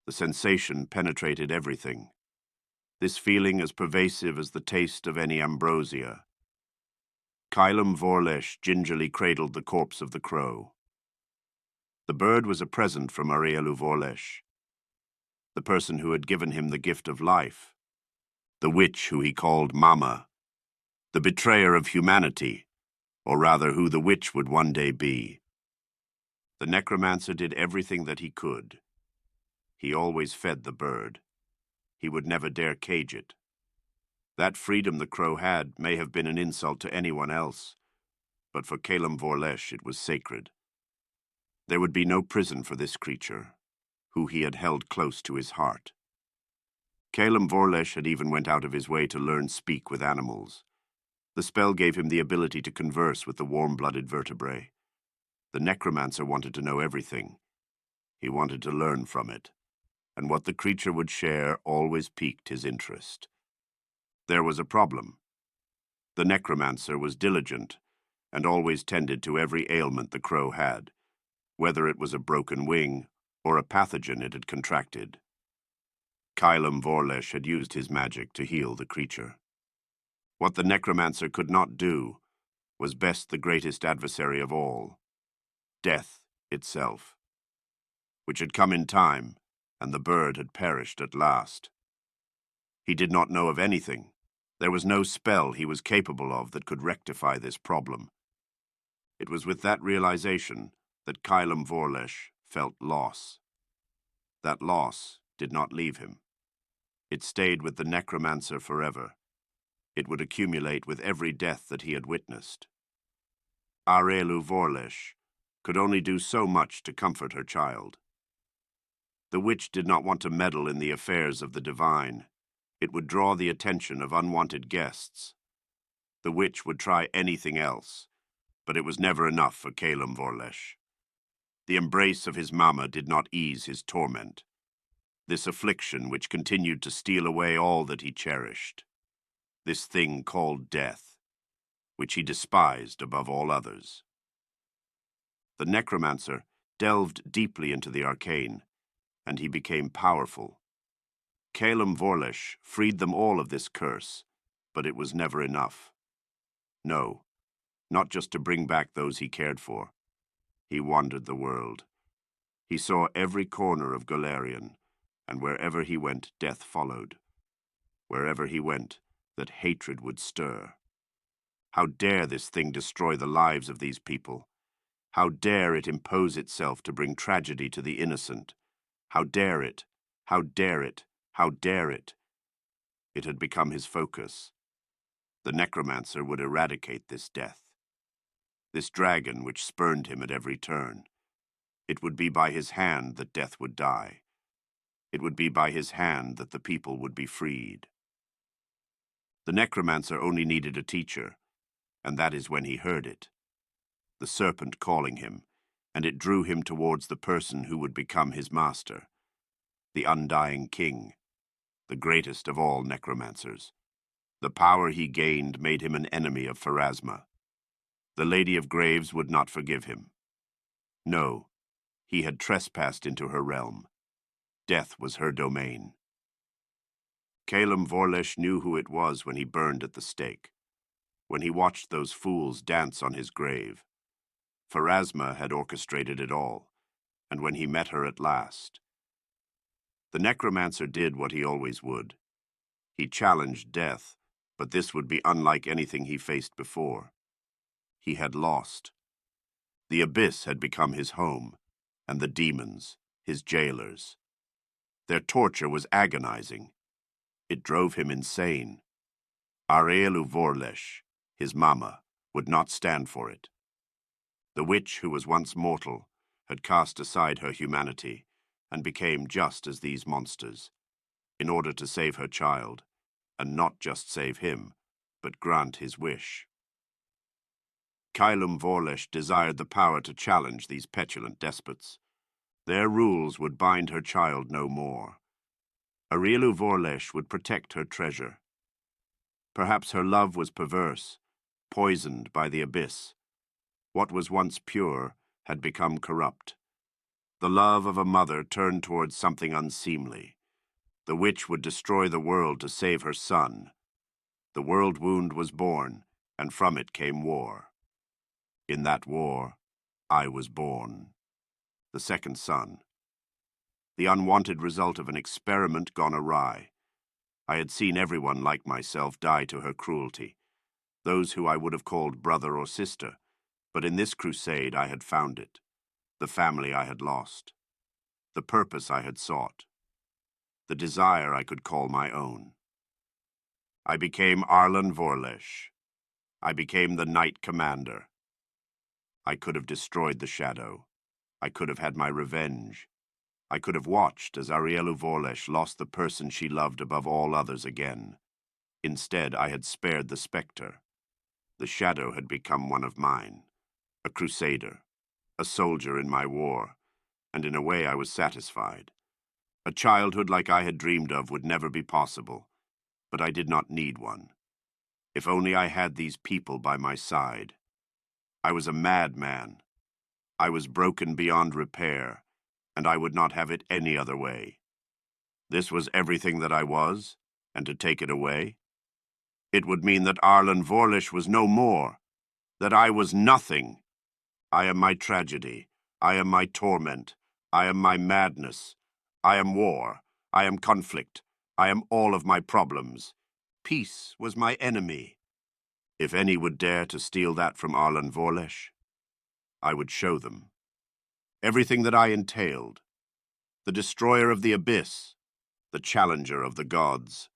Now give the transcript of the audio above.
The sensation penetrated everything. This feeling as pervasive as the taste of any ambrosia. Kylam Vorlesh gingerly cradled the corpse of the crow. The bird was a present from Arielu Vorlesh, the person who had given him the gift of life, the witch who he called Mama, the betrayer of humanity, or rather who the witch would one day be. The necromancer did everything that he could. He always fed the bird. He would never dare cage it. That freedom the crow had may have been an insult to anyone else, but for Kylam Vorlesh it was sacred. There would be no prison for this creature, who he had held close to his heart. Kylam Vorlesh had even went out of his way to learn speak with animals. The spell gave him the ability to converse with the warm-blooded vertebrae. The necromancer wanted to know everything. He wanted to learn from it, and what the creature would share always piqued his interest. There was a problem. The necromancer was diligent and always tended to every ailment the crow had, whether it was a broken wing or a pathogen it had contracted. Kylam Vorlesh had used his magic to heal the creature. What the necromancer could not do was best the greatest adversary of all, death itself, which had come in time, and the bird had perished at last. He did not know of anything. There was no spell he was capable of that could rectify this problem. It was with that realization that Kylam Vorlesh felt loss. That loss did not leave him. It stayed with the necromancer forever. It would accumulate with every death that he had witnessed. Arielu Vorlesh could only do so much to comfort her child. The witch did not want to meddle in the affairs of the divine. It would draw the attention of unwanted guests. The witch would try anything else, but it was never enough for Kylam Vorlesh. The embrace of his mama did not ease his torment, this affliction which continued to steal away all that he cherished, this thing called death, which he despised above all others. The necromancer delved deeply into the arcane, and he became powerful. Kylam Vorlesh freed them all of this curse, but it was never enough. No, not just to bring back those he cared for. He wandered the world. He saw every corner of Golarion, and wherever he went, death followed. Wherever he went, that hatred would stir. How dare this thing destroy the lives of these people? How dare it impose itself to bring tragedy to the innocent? How dare it? How dare it? How dare it? It had become his focus. The necromancer would eradicate this death, this dragon which spurned him at every turn. It would be by his hand that death would die. It would be by his hand that the people would be freed. The necromancer only needed a teacher, and that is when he heard it. The serpent calling him, and it drew him towards the person who would become his master, the undying king, the greatest of all necromancers. The power he gained made him an enemy of Pharasma. The Lady of Graves would not forgive him. No, he had trespassed into her realm. Death was her domain. Kylam Vorlesh knew who it was when he burned at the stake, when he watched those fools dance on his grave. Pharasma had orchestrated it all, and when he met her at last. The necromancer did what he always would. He challenged death, but this would be unlike anything he faced before. He had lost. The abyss had become his home, and the demons, his jailers. Their torture was agonizing. It drove him insane. Arielu Vorlesh, his mama, would not stand for it. The witch, who was once mortal, had cast aside her humanity and became just as these monsters, in order to save her child, and not just save him, but grant his wish. Kylam Vorlesh desired the power to challenge these petulant despots. Their rules would bind her child no more. Arielu Vorlesh would protect her treasure. Perhaps her love was perverse, poisoned by the abyss. What was once pure had become corrupt. The love of a mother turned towards something unseemly. The witch would destroy the world to save her son. The world wound was born, and from it came war. In that war, I was born. The second son. The unwanted result of an experiment gone awry. I had seen everyone like myself die to her cruelty, those who I would have called brother or sister, but in this crusade I had found it, the family I had lost, the purpose I had sought, the desire I could call my own. I became Arlen Vorlesh. I became the Knight Commander. I could have destroyed the shadow. I could have had my revenge. I could have watched as Arielu Vorlesh lost the person she loved above all others again. Instead, I had spared the specter. The shadow had become one of mine, a crusader, a soldier in my war, and in a way I was satisfied. A childhood like I had dreamed of would never be possible, but I did not need one. If only I had these people by my side. I was a madman. I was broken beyond repair, and I would not have it any other way. This was everything that I was, and to take it away? It would mean that Arlen Vorlish was no more, that I was nothing. I am my tragedy. I am my torment. I am my madness. I am war. I am conflict. I am all of my problems. Peace was my enemy. If any would dare to steal that from Arlen Vorlesh, I would show them. Everything that I entailed, the destroyer of the abyss, the challenger of the gods,